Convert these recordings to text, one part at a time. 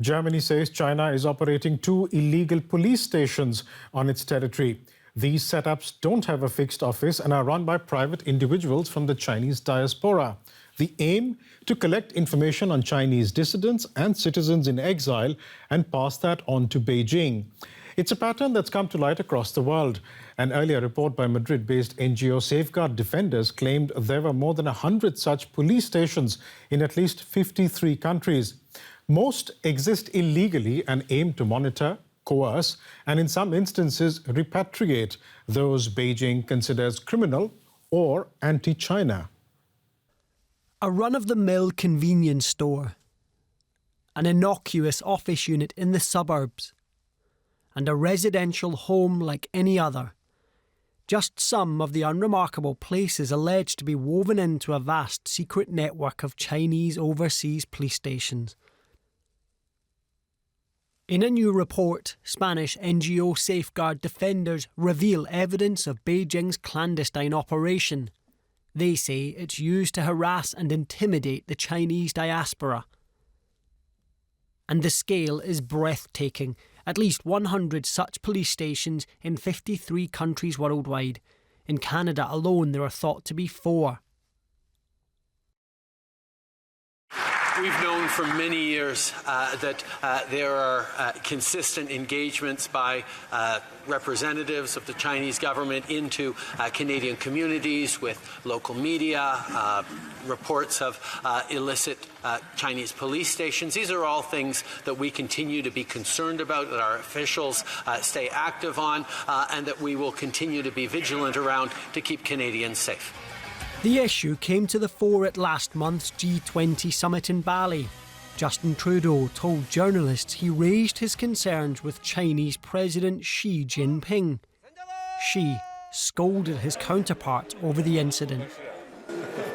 Germany says China is operating 2 illegal police stations on its territory. These setups don't have a fixed office and are run by private individuals from the Chinese diaspora. The aim? To collect information on Chinese dissidents and citizens in exile and pass that on to Beijing. It's a pattern that's come to light across the world. An earlier report by Madrid-based NGO Safeguard Defenders claimed there were more than 100 such police stations in at least 53 countries. Most exist illegally and aim to monitor, coerce, and in some instances repatriate those Beijing considers criminal or anti-China. A run-of-the-mill convenience store, an innocuous office unit in the suburbs, and a residential home like any other. Just some of the unremarkable places alleged to be woven into a vast secret network of Chinese overseas police stations. In a new report, Spanish NGO Safeguard Defenders reveal evidence of Beijing's clandestine operation. They say it's used to harass and intimidate the Chinese diaspora. And the scale is breathtaking. At least 100 such police stations in 53 countries worldwide. In Canada alone, there are thought to be 4. We've known for many years that there are consistent engagements by representatives of the Chinese government into Canadian communities with local media, reports of illicit Chinese police stations. These are all things that we continue to be concerned about, that our officials stay active on, and that we will continue to be vigilant around to keep Canadians safe. The issue came to the fore at last month's G20 summit in Bali. Justin Trudeau told journalists he raised his concerns with Chinese President Xi Jinping. Xi scolded his counterpart over the incident.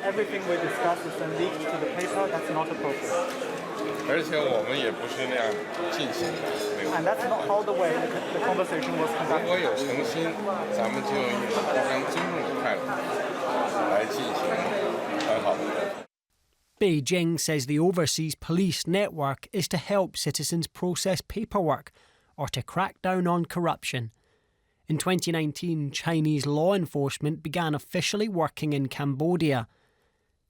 Everything we discuss is then leaked to the paper. That's not appropriate. And that's not how the conversation was conducted. Beijing says the overseas police network is to help citizens process paperwork or to crack down on corruption. In 2019, Chinese law enforcement began officially working in Cambodia.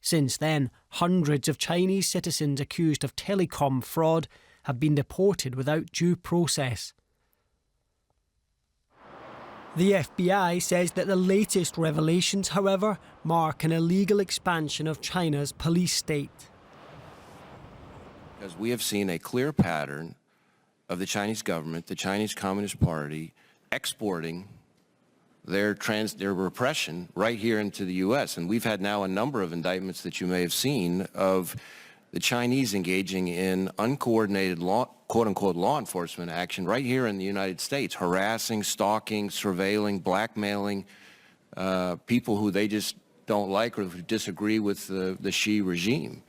Since then, hundreds of Chinese citizens accused of telecom fraud have been deported without due process. The FBI says that the latest revelations, however, mark an illegal expansion of China's police state. Because we have seen a clear pattern of the Chinese government, the Chinese Communist Party, exporting their repression right here into the U.S. And we've had now a number of indictments that you may have seen of the Chinese engaging in uncoordinated quote-unquote law enforcement action right here in the United States, harassing, stalking, surveilling, blackmailing people who they just don't like or who disagree with the Xi regime.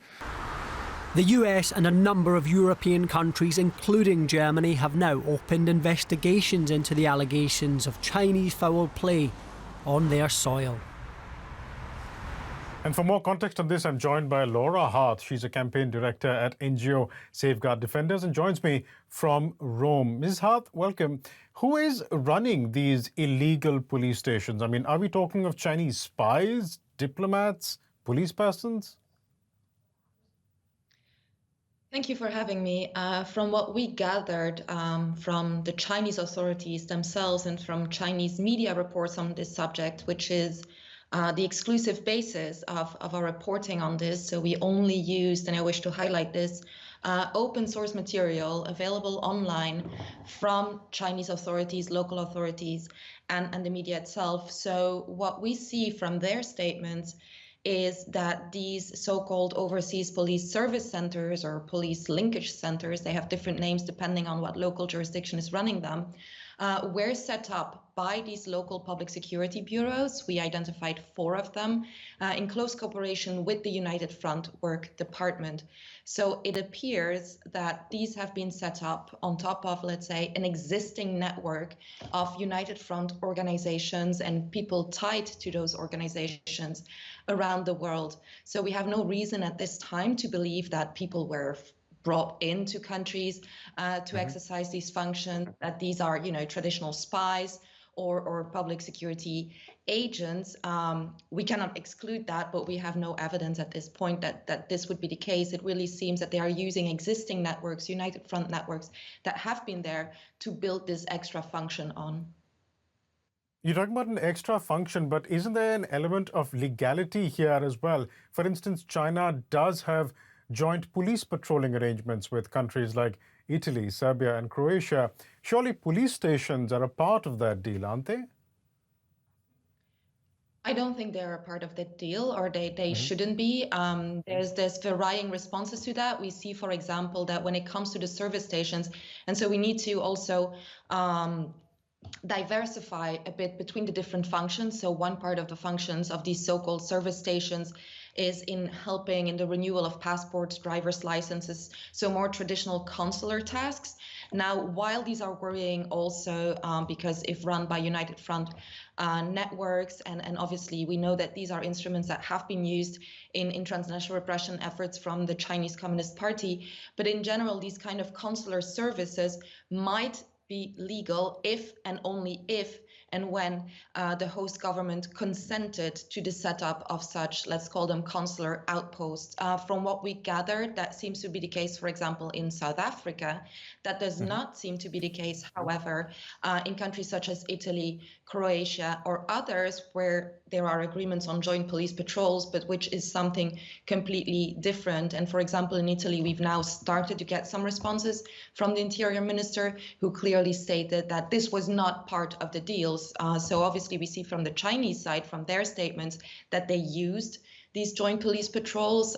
The US and a number of European countries, including Germany, have now opened investigations into the allegations of Chinese foul play on their soil. And for more context on this, I'm joined by Laura Hart. She's a campaign director at NGO Safeguard Defenders and joins me from Rome. Ms. Hart, welcome. Who is running these illegal police stations? I mean, are we talking of Chinese spies, diplomats, police persons? Thank you for having me. From what we gathered from the Chinese authorities themselves and from Chinese media reports on this subject, which is the exclusive basis of our reporting on this. So we only used, and I wish to highlight this, open source material available online from Chinese authorities, local authorities, and the media itself. So what we see from their statements is that these so-called overseas police service centers or police linkage centers, they have different names depending on what local jurisdiction is running them, were set up by these local public security bureaus. We identified 4 of them in close cooperation with the United Front Work Department. So it appears that these have been set up on top of, let's say, an existing network of United Front organizations and people tied to those organizations around the world. So we have no reason at this time to believe that people were brought into countries to exercise these functions, that these are, traditional spies or public security agents. We cannot exclude that, but we have no evidence at this point that this would be the case. It really seems that they are using existing networks, United Front networks, that have been there to build this extra function on. You're talking about an extra function, but isn't there an element of legality here as well? For instance, China does have joint police patrolling arrangements with countries like Italy, Serbia, and Croatia. Surely police stations are a part of that deal, aren't they? I don't think they're a part of the deal, or they shouldn't be. There's varying responses to that. We see, for example, that when it comes to the service stations, and so we need to also diversify a bit between the different functions. So one part of the functions of these so-called service stations is in helping in the renewal of passports, driver's licenses, so more traditional consular tasks. Now, while these are worrying also because if run by United Front networks, and obviously we know that these are instruments that have been used in transnational repression efforts from the Chinese Communist Party, but in general, these kind of consular services might be legal if and only if and when the host government consented to the setup of such, let's call them consular outposts. From what we gathered, that seems to be the case, for example, in South Africa. That does not seem to be the case, however, in countries such as Italy, Croatia, or others where there are agreements on joint police patrols, but which is something completely different. And for example, in Italy, we've now started to get some responses from the Interior Minister, who clearly stated that this was not part of the deals. So obviously we see from the Chinese side, from their statements, that they used these joint police patrols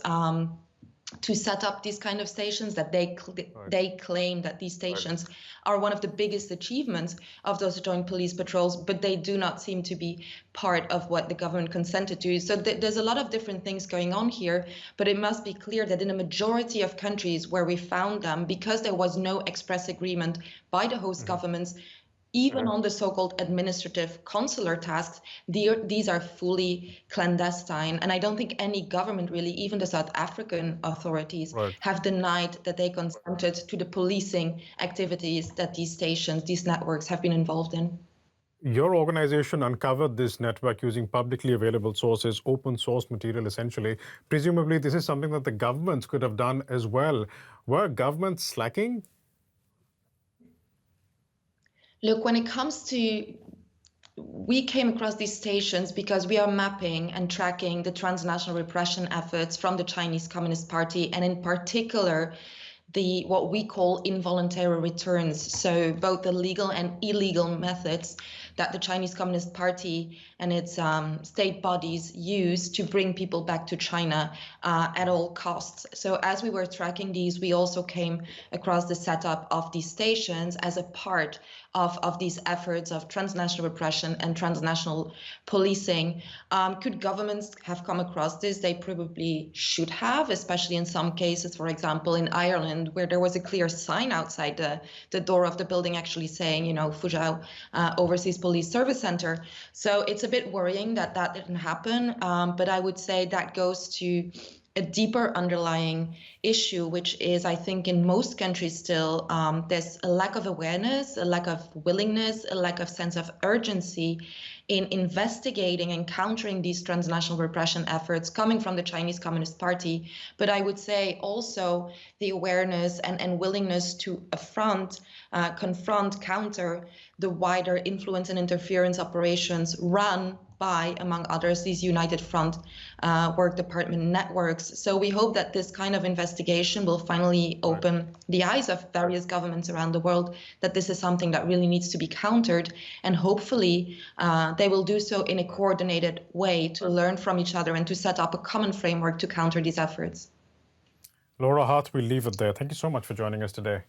to set up these kind of stations, that they claim that these stations are one of the biggest achievements of those joint police patrols, but they do not seem to be part of what the government consented to. So there's a lot of different things going on here, but it must be clear that in a majority of countries where we found them, because there was no express agreement by the host governments, even on the so-called administrative consular tasks, these are fully clandestine. And I don't think any government really, even the South African authorities, have denied that they consented to the policing activities that these stations, these networks have been involved in. Your organization uncovered this network using publicly available sources, open source material essentially. Presumably this is something that the governments could have done as well. Were governments slacking? Look, when it comes to, we came across these stations because we are mapping and tracking the transnational repression efforts from the Chinese Communist Party, and in particular, what we call involuntary returns. So both the legal and illegal methods that the Chinese Communist Party and its state bodies use to bring people back to China at all costs. So as we were tracking these, we also came across the setup of these stations as a part of these efforts of transnational repression and transnational policing. Could governments have come across this? They probably should have, especially in some cases, for example, in Ireland, where there was a clear sign outside the door of the building actually saying, Fuzhou Overseas Police Service Center. So it's a bit worrying that that didn't happen. But I would say that goes to a deeper underlying issue, which is, I think, in most countries still, there's a lack of awareness, a lack of willingness, a lack of sense of urgency in investigating and countering these transnational repression efforts coming from the Chinese Communist Party. But I would say also the awareness and willingness to confront, counter the wider influence and interference operations run by, among others, these United Front work department networks. So we hope that this kind of investigation will finally open the eyes of various governments around the world that this is something that really needs to be countered. And hopefully they will do so in a coordinated way to learn from each other and to set up a common framework to counter these efforts. Laura Hart, we'll leave it there. Thank you so much for joining us today.